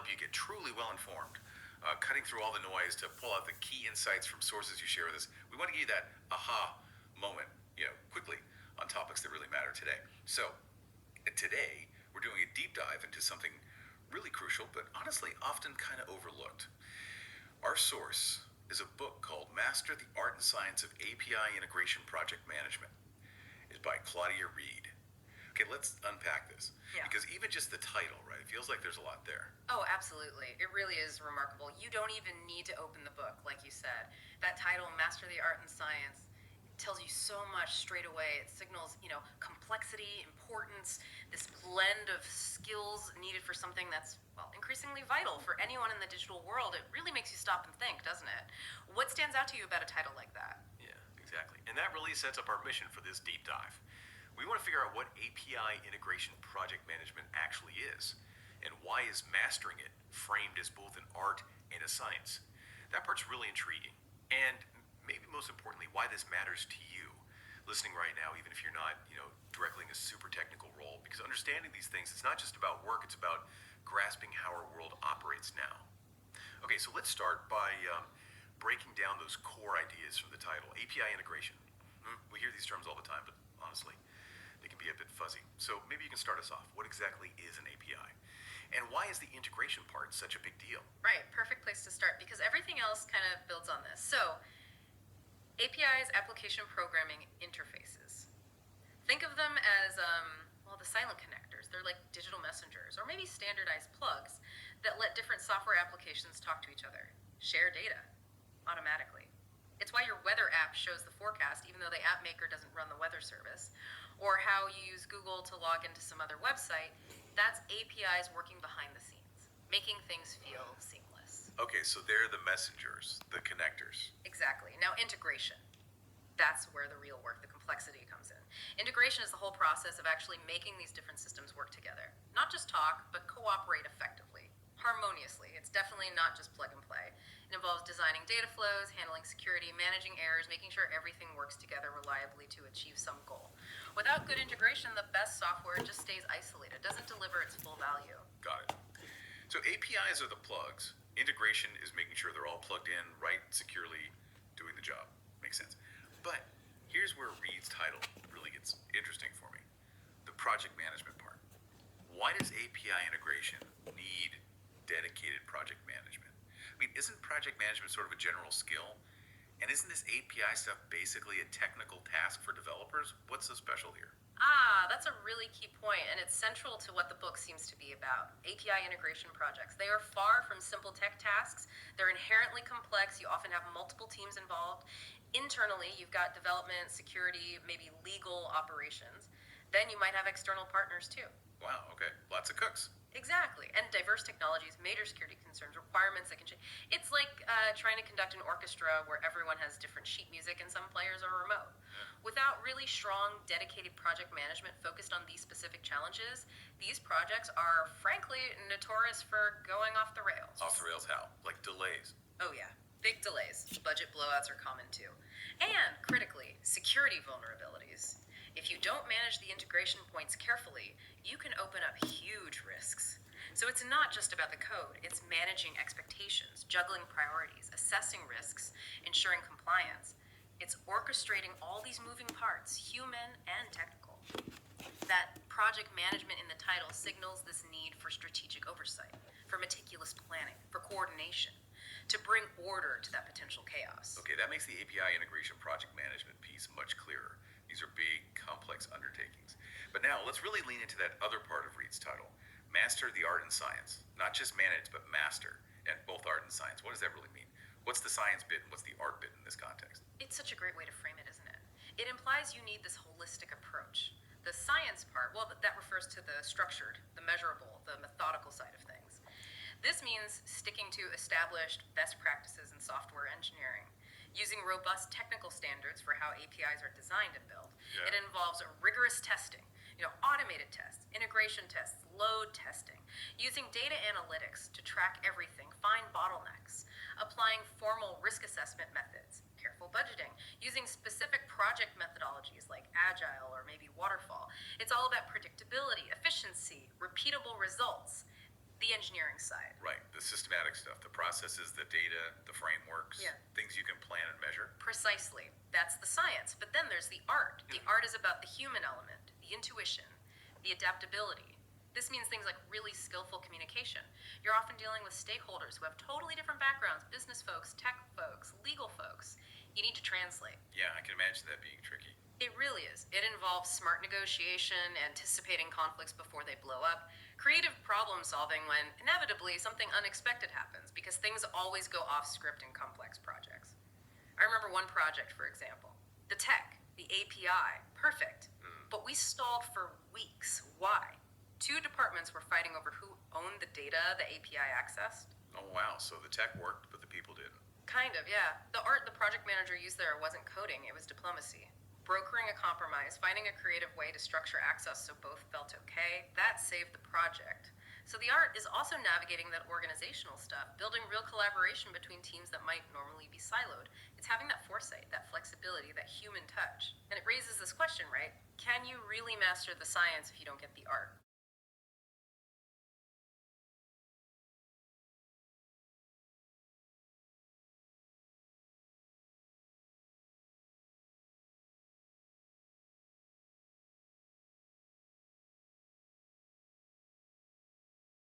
help you get truly well-informed, cutting through all the noise to pull out the key insights from sources you share with us. We want to give you that aha moment, quickly on topics that really matter today. So today, we're doing a deep dive into something really crucial, but honestly often kind of overlooked. Our source is a book called Master the Art and Science of API Integration Project Management. It's by Claudia Reid. Okay, let's unpack this. Yeah. Because even just the title, right, it feels like there's a lot there. Oh, absolutely. It really is remarkable. You don't even need to open the book, like you said. That title, Master the Art and Science, tells you so much straight away. It signals, complexity, importance, this blend of skills needed for something that's, increasingly vital for anyone in the digital world. It really makes you stop and think, doesn't it? What stands out to you about a title like that? Yeah, exactly. And that really sets up our mission for this deep dive. We want to figure out what API integration project management actually is, and why is mastering it framed as both an art and a science. That part's really intriguing. And maybe most importantly, why this matters to you listening right now, even if you're not, directly in a super technical role. Because understanding these things, it's not just about work, it's about grasping how our world operates now. Okay, so let's start by breaking down those core ideas from the title. API integration. We hear these terms all the time, but honestly, they can be a bit fuzzy. So maybe you can start us off. What exactly is an API? And why is the integration part such a big deal? Right, perfect place to start because everything else kind of builds on this. So, APIs, application programming interfaces. Think of them as, the silent connectors. They're like digital messengers or maybe standardized plugs that let different software applications talk to each other, share data automatically. It's why your weather app shows the forecast even though the app maker doesn't run the weather service, or how you use Google to log into some other website. That's APIs working behind the scenes, making things feel seamless. Okay, so they're the messengers, the connectors. Exactly. Now, integration. That's where the real work, the complexity comes in. Integration is the whole process of actually making these different systems work together. Not just talk, but cooperate effectively, harmoniously. It's definitely not just plug and play. It involves designing data flows, handling security, managing errors, making sure everything works together reliably to achieve some goal. Without good integration, the best software just stays isolated, doesn't deliver its full value. Got it. So APIs are the plugs. Integration is making sure they're all plugged in, right, securely, doing the job. Makes sense. But here's where Reid's title really gets interesting for me. The project management part. Why does API integration need dedicated project management? I mean, isn't project management sort of a general skill? And isn't this API stuff basically a technical task for developers? What's so special here? That's a really key point, and it's central to what the book seems to be about. API integration projects. They are far from simple tech tasks. They're inherently complex. You often have multiple teams involved. Internally, you've got development, security, maybe legal operations. Then you might have external partners too. Wow, okay. Lots of cooks. Exactly. And diverse technologies, major security concerns, requirements that can change. It's like trying to conduct an orchestra where everyone has different sheet music and some players are remote. Without really strong, dedicated project management focused on these specific challenges, these projects are, frankly, notorious for going off the rails. Off the rails how? Like delays? Oh yeah, big delays. Budget blowouts are common too. And, critically, security vulnerabilities. If you don't manage the integration points carefully, you can open up huge risks. So it's not just about the code, it's managing expectations, juggling priorities, assessing risks, ensuring compliance. It's orchestrating all these moving parts, human and technical. That project management in the title signals this need for strategic oversight, for meticulous planning, for coordination, to bring order to that potential chaos. Okay, that makes the API integration project management piece much clearer. These are big, complex undertakings. But now, let's really lean into that other part of Reid's title. Master the art and science. Not just manage, but master. And both art and science. What does that really mean? What's the science bit and what's the art bit in this context? It's such a great way to frame it, isn't it? It implies you need this holistic approach. The science part, that refers to the structured, the measurable, the methodical side of things. This means sticking to established best practices in software engineering, using robust technical standards for how APIs are designed and built. Yeah. It involves rigorous testing, automated tests, integration tests, load testing, using data analytics to track everything, find bottlenecks, applying formal risk assessment methods, careful budgeting, using specific project methodologies like Agile or maybe Waterfall. It's all about predictability, efficiency, repeatable results. the engineering side. Right, the systematic stuff, the processes, the data, the frameworks, Yeah. things you can plan and measure. Precisely. That's the science. But then there's the art. The art is about the human element, the intuition, the adaptability. This means things like really skillful communication. You're often dealing with stakeholders who have totally different backgrounds, business folks, tech folks, legal folks. You need to translate. Yeah, I can imagine that being tricky. It really is. It involves smart negotiation, anticipating conflicts before they blow up, creative problem solving when inevitably something unexpected happens, because things always go off script in complex projects. I remember one project, for example. The tech, the API, perfect. But we stalled for weeks. Why? Two departments were fighting over who owned the data the API accessed. Oh, wow, so the tech worked, but the people didn't. Kind of, yeah. The art the project manager used there wasn't coding, it was diplomacy. Brokering a compromise, finding a creative way to structure access so both felt okay, that saved the project. So the art is also navigating that organizational stuff, building real collaboration between teams that might normally be siloed. It's having that foresight, that flexibility, that human touch. And it raises this question, right? Can you really master the science if you don't get the art?